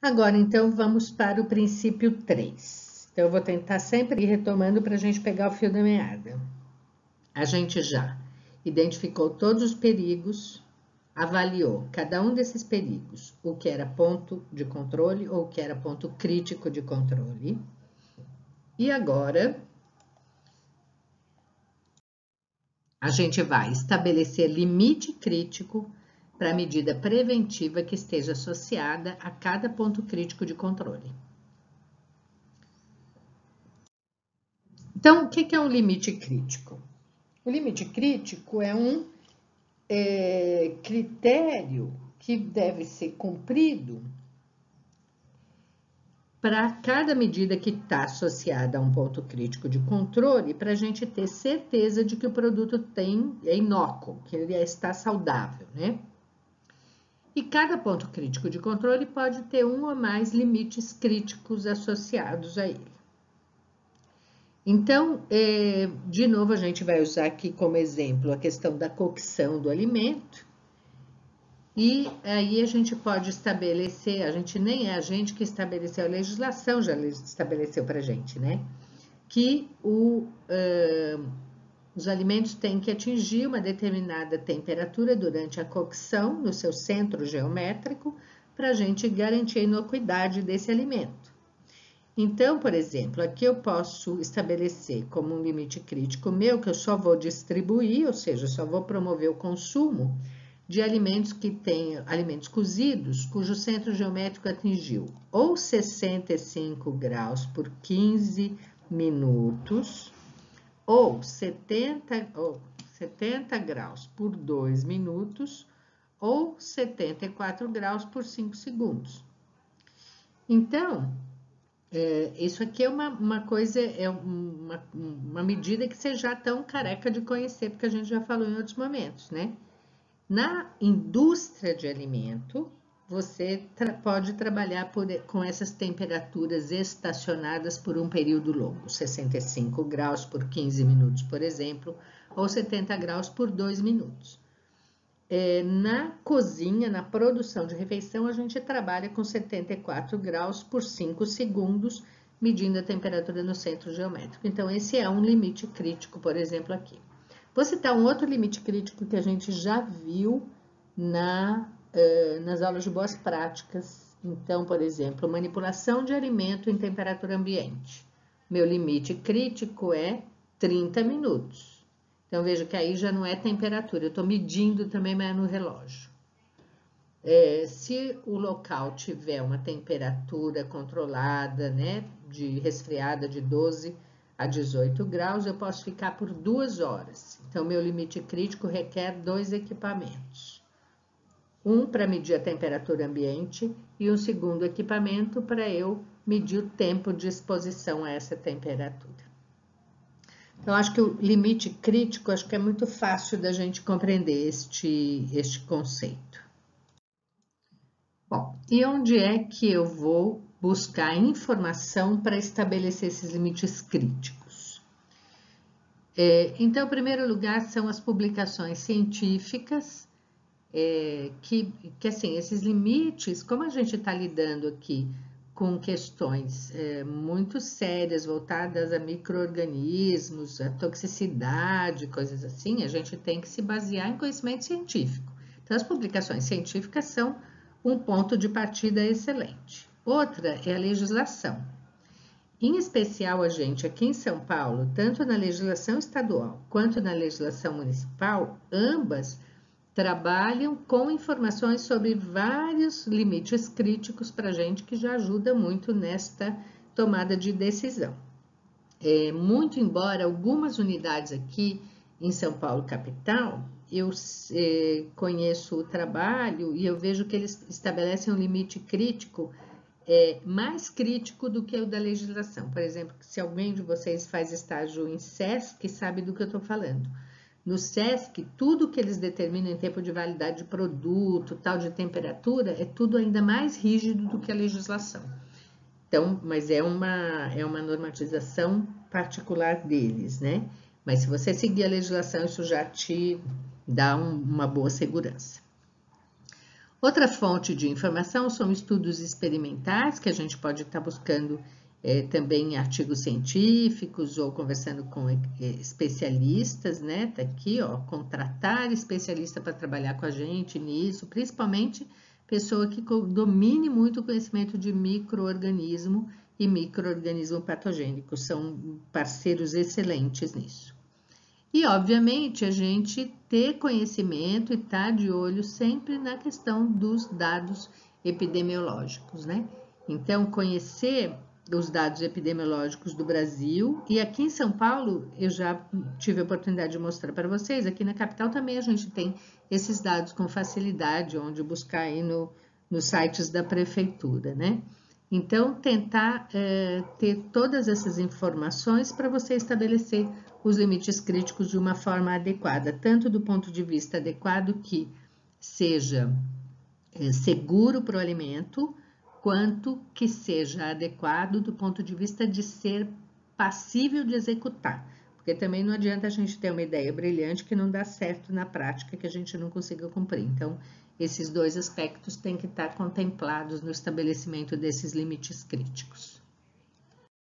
Agora, então, vamos para o princípio 3. Então, eu vou tentar sempre ir retomando para a gente pegar o fio da meada. A gente já identificou todos os perigos, avaliou cada um desses perigos, o que era ponto de controle ou o que era ponto crítico de controle. E agora, a gente vai estabelecer limite crítico para a medida preventiva que esteja associada a cada ponto crítico de controle. Então, o que é um limite crítico? O limite crítico é um critério que deve ser cumprido para cada medida que está associada a um ponto crítico de controle, para a gente ter certeza de que o produto é inócuo, que ele está saudável, né? E cada ponto crítico de controle pode ter um ou mais limites críticos associados a ele. Então, de novo, a gente vai usar aqui como exemplo a questão da cocção do alimento. E aí a gente pode estabelecer, a gente nem é a gente que estabeleceu a legislação, já estabeleceu para a gente, né? Que os alimentos têm que atingir uma determinada temperatura durante a cocção no seu centro geométrico para a gente garantir a inocuidade desse alimento. Então, por exemplo, aqui eu posso estabelecer como um limite crítico meu que eu só vou distribuir, ou seja, só vou promover o consumo de alimentos que tenham alimentos cozidos, cujo centro geométrico atingiu ou 65 graus por 15 minutos, ou 70 graus por 2 minutos, ou 74 graus por 5 segundos. Então, isso aqui é uma coisa, uma medida que vocês já estão careca de conhecer, porque a gente já falou em outros momentos, né? Na indústria de alimento, você pode trabalhar com essas temperaturas estacionadas por um período longo, 65 graus por 15 minutos, por exemplo, ou 70 graus por 2 minutos. Na cozinha, na produção de refeição, a gente trabalha com 74 graus por 5 segundos, medindo a temperatura no centro geométrico. Então, esse é um limite crítico, por exemplo, aqui. Vou citar um outro limite crítico que a gente já viu nas aulas de boas práticas. Então, por exemplo, manipulação de alimento em temperatura ambiente. Meu limite crítico é 30 minutos. Então, veja que aí já não é temperatura, eu estou medindo também, mas é no relógio. Se o local tiver uma temperatura controlada, né, de resfriada de 12 a 18 graus, eu posso ficar por 2 horas. Então, meu limite crítico requer 2 equipamentos. Um para medir a temperatura ambiente e um segundo equipamento para eu medir o tempo de exposição a essa temperatura. Então, acho que o limite crítico, acho que é muito fácil da gente compreender este conceito. Bom, e onde é que eu vou buscar informação para estabelecer esses limites críticos? Então, em primeiro lugar, são as publicações científicas, que assim, esses limites, como a gente está lidando aqui com questões muito sérias, voltadas a micro-organismos, a toxicidade, coisas assim, a gente tem que se basear em conhecimento científico. Então, as publicações científicas são um ponto de partida excelente. Outra é a legislação. Em especial, a gente aqui em São Paulo, tanto na legislação estadual quanto na legislação municipal, ambas trabalham com informações sobre vários limites críticos para a gente, que já ajuda muito nesta tomada de decisão. Muito embora algumas unidades aqui em São Paulo capital, eu conheço o trabalho e eu vejo que eles estabelecem um limite crítico mais crítico do que o da legislação. Por exemplo, se alguém de vocês faz estágio em SESC, sabe do que eu estou falando. No SESC, tudo que eles determinam em tempo de validade de produto, tal de temperatura, é tudo ainda mais rígido do que a legislação. Então, mas é uma normatização particular deles, né? Mas se você seguir a legislação, isso já te dá uma boa segurança. Outra fonte de informação são estudos experimentais, que a gente pode estar buscando também em artigos científicos ou conversando com especialistas, né? Tá aqui, ó, contratar especialista para trabalhar com a gente nisso, principalmente pessoa que domine muito o conhecimento de micro-organismo e micro-organismo patogênico, são parceiros excelentes nisso. E, obviamente, a gente ter conhecimento e estar de olho sempre na questão dos dados epidemiológicos, né? Então, conhecer os dados epidemiológicos do Brasil, e aqui em São Paulo, eu já tive a oportunidade de mostrar para vocês, aqui na capital também a gente tem esses dados com facilidade, onde buscar aí nos sites da prefeitura, né? Então, tentar ter todas essas informações para você estabelecer os limites críticos de uma forma adequada, tanto do ponto de vista adequado que seja seguro para o alimento, quanto que seja adequado do ponto de vista de ser passível de executar. Porque também não adianta a gente ter uma ideia brilhante que não dá certo na prática, que a gente não consiga cumprir. Então, esses dois aspectos têm que estar contemplados no estabelecimento desses limites críticos.